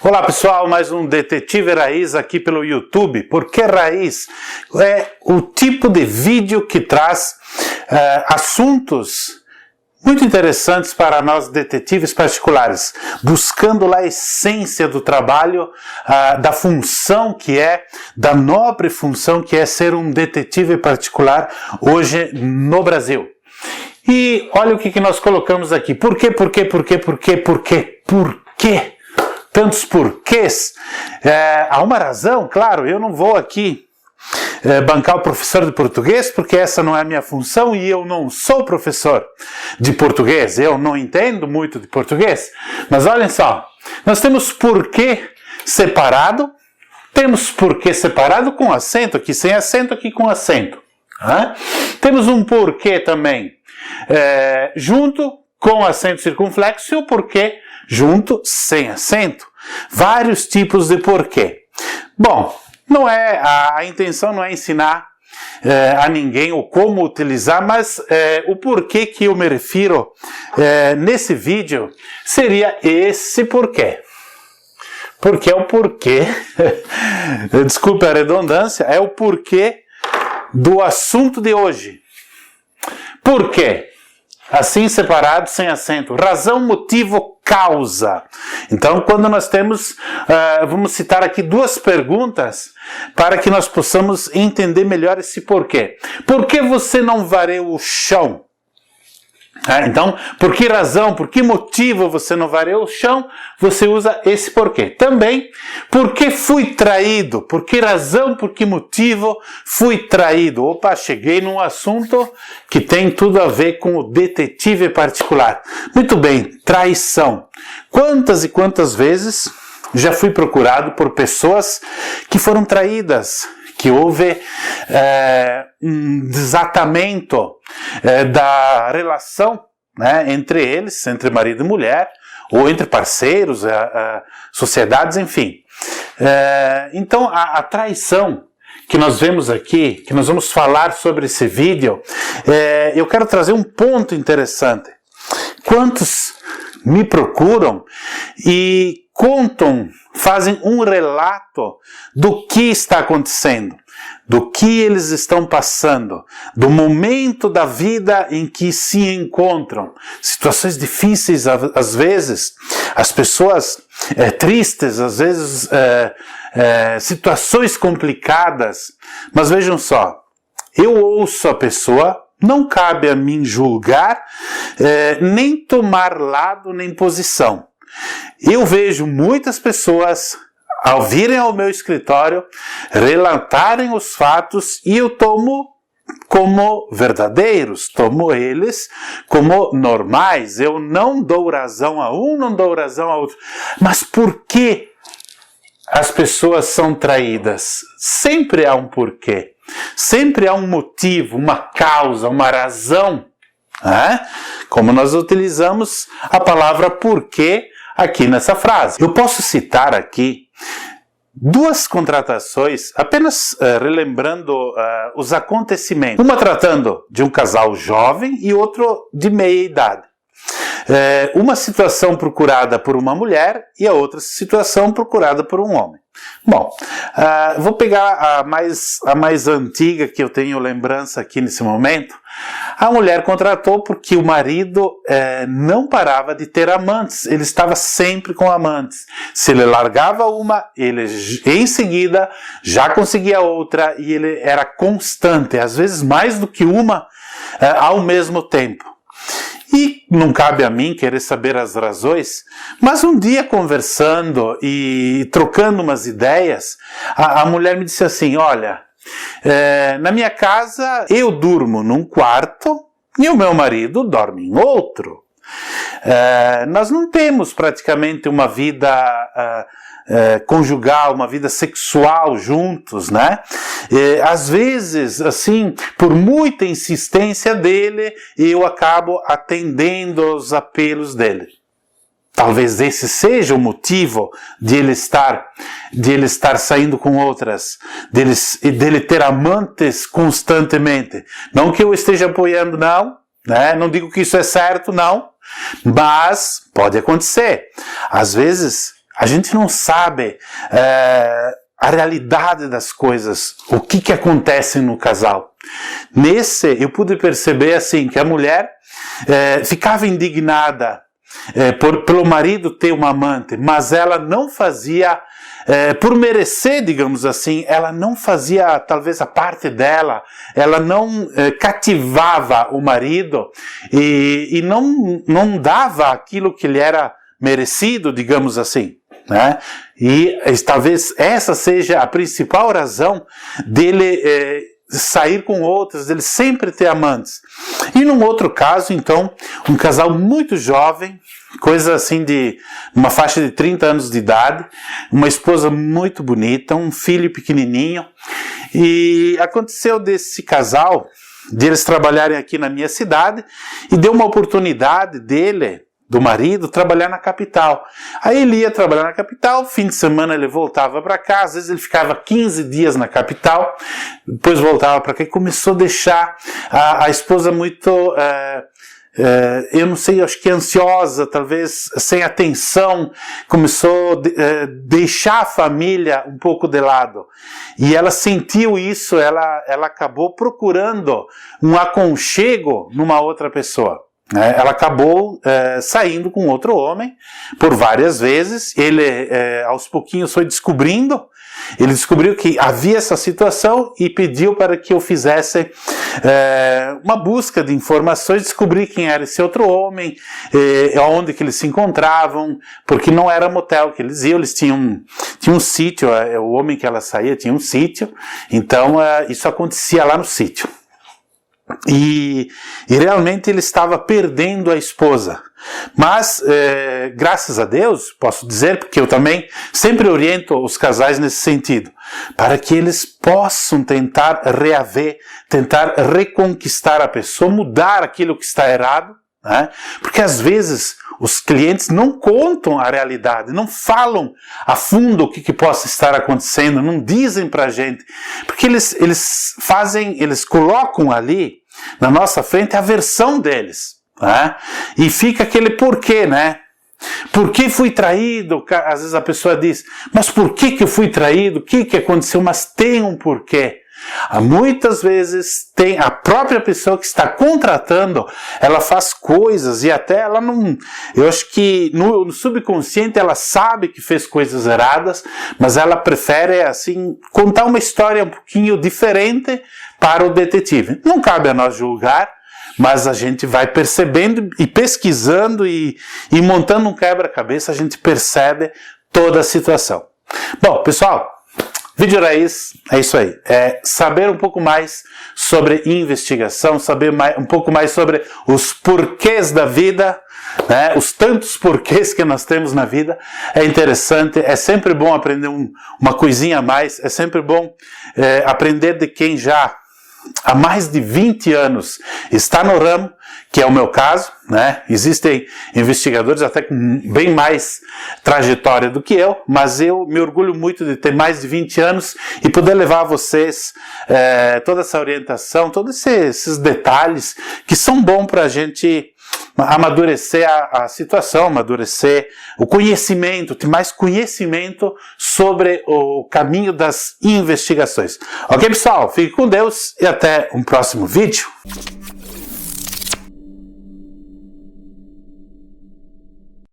Olá pessoal, mais um Detetive Raiz aqui pelo YouTube. Por que Raiz? É o tipo de vídeo que traz assuntos muito interessantes para nós detetives particulares, buscando lá a essência do trabalho, da função que é, da nobre função que é ser um detetive particular hoje no Brasil. E olha o que nós colocamos aqui. Por quê? Tantos porquês. Há uma razão, claro, eu não vou aqui bancar o professor de português, porque essa não é a minha função e eu não sou professor de português, eu não entendo muito de português. Mas olhem só, nós temos porquê separado, temos porquê separado com acento aqui, sem acento aqui com acento. Temos um porquê também junto com acento circunflexo e o porquê junto sem acento. Vários tipos de porquê. Bom, a intenção não é ensinar a ninguém o como utilizar, mas o porquê que eu me refiro nesse vídeo seria esse porquê. Porque é o porquê, desculpe a redundância, é o porquê do assunto de hoje. Por quê? Assim separado, sem acento. Razão, motivo, causa. Então, quando nós temos, vamos citar aqui duas perguntas para que nós possamos entender melhor esse porquê. Por que você não varreu o chão? Então, por que razão, por que motivo você não varreu o chão? Você usa esse porquê. Também, por que fui traído? Por que razão, por que motivo fui traído? Opa, cheguei num assunto que tem tudo a ver com o detetive particular. Muito bem, traição. Quantas e quantas vezes já fui procurado por pessoas que foram traídas, que houve um desatamento da relação, entre eles, entre marido e mulher, ou entre parceiros, sociedades, enfim. Então, a traição que nós vemos aqui, que nós vamos falar sobre esse vídeo, eu quero trazer um ponto interessante. Quantos me procuram e contam, fazem um relato do que está acontecendo, do que eles estão passando, do momento da vida em que se encontram. Situações difíceis, às vezes, as pessoas tristes, às vezes situações complicadas. Mas vejam só, eu ouço a pessoa, não cabe a mim julgar, nem tomar lado, nem posição. Eu vejo muitas pessoas, ao virem ao meu escritório, relatarem os fatos e eu tomo como verdadeiros, tomo eles como normais. Eu não dou razão a um, não dou razão a outro. Mas por que as pessoas são traídas? Sempre há um porquê. Sempre há um motivo, uma causa, uma razão. Como nós utilizamos a palavra porquê aqui nessa frase. Eu posso citar aqui duas contratações, apenas relembrando os acontecimentos. Uma tratando de um casal jovem e outro de meia idade. Uma situação procurada por uma mulher e a outra situação procurada por um homem. Bom, vou pegar a mais antiga que eu tenho lembrança aqui nesse momento. A mulher contratou porque o marido não parava de ter amantes, ele estava sempre com amantes. Se ele largava uma, ele em seguida já conseguia outra e ele era constante, às vezes mais do que uma ao mesmo tempo. E não cabe a mim querer saber as razões, mas um dia conversando e trocando umas ideias, a mulher me disse assim, olha, na minha casa eu durmo num quarto e o meu marido dorme em outro. Nós não temos praticamente uma vida conjugal, uma vida sexual juntos, às vezes, assim, por muita insistência dele, eu acabo atendendo aos apelos dele. Talvez esse seja o motivo de ele estar saindo com outras, dele ter amantes constantemente. Não que eu esteja apoiando, não, não digo que isso é certo, não, mas pode acontecer. Às vezes a gente não sabe a realidade das coisas, o que acontece no casal. Eu pude perceber assim que a mulher ficava indignada pelo marido ter uma amante, mas ela não fazia, por merecer, digamos assim, ela não fazia talvez a parte dela, ela não cativava o marido e não dava aquilo que lhe era merecido, digamos assim. Né? E talvez essa seja a principal razão dele sair com outras, dele sempre ter amantes. E num outro caso, então, um casal muito jovem, coisa assim de uma faixa de 30 anos de idade, uma esposa muito bonita, um filho pequenininho, e aconteceu desse casal, deles trabalharem aqui na minha cidade, e deu uma oportunidade do marido, trabalhar na capital. Aí ele ia trabalhar na capital, fim de semana ele voltava para cá, às vezes ele ficava 15 dias na capital, depois voltava para cá e começou a deixar a esposa muito, eu não sei, acho que ansiosa, talvez sem atenção, começou a deixar a família um pouco de lado. E ela sentiu isso, ela acabou procurando um aconchego numa outra pessoa. Ela acabou saindo com outro homem por várias vezes. Ele aos pouquinhos foi descobrindo, ele descobriu que havia essa situação e pediu para que eu fizesse uma busca de informações, descobrir quem era esse outro homem, onde que eles se encontravam, porque não era motel que eles iam, eles tinham um sítio, o homem que ela saía tinha um sítio, então isso acontecia lá no sítio. E realmente ele estava perdendo a esposa. Mas, graças a Deus, posso dizer, porque eu também sempre oriento os casais nesse sentido, para que eles possam tentar reaver, tentar reconquistar a pessoa, mudar aquilo que está errado, né? Porque às vezes os clientes não contam a realidade, não falam a fundo o que possa estar acontecendo, não dizem pra gente, porque eles colocam ali na nossa frente a versão deles, né? E fica aquele porquê, né? Por que fui traído? Às vezes a pessoa diz, mas por que eu fui traído? O que aconteceu? Mas tem um porquê. Muitas vezes tem a própria pessoa que está contratando, ela faz coisas e até ela não, eu acho que no subconsciente ela sabe que fez coisas erradas, mas ela prefere assim contar uma história um pouquinho diferente para o detetive. Não cabe a nós julgar, mas a gente vai percebendo e pesquisando e montando um quebra-cabeça, a gente percebe toda a situação. Bom, pessoal, vídeo raiz é isso aí, é saber um pouco mais sobre investigação, saber um pouco mais sobre os porquês da vida, né? Os tantos porquês que nós temos na vida. É interessante, é sempre bom aprender uma coisinha a mais, é sempre bom aprender de quem já há mais de 20 anos está no ramo, que é o meu caso, né? Existem investigadores até com bem mais trajetória do que eu, mas eu me orgulho muito de ter mais de 20 anos e poder levar a vocês toda essa orientação, todos esses detalhes que são bons para a gente amadurecer a situação, amadurecer o conhecimento, ter mais conhecimento sobre o caminho das investigações. Ok, pessoal? Fique com Deus e até um próximo vídeo.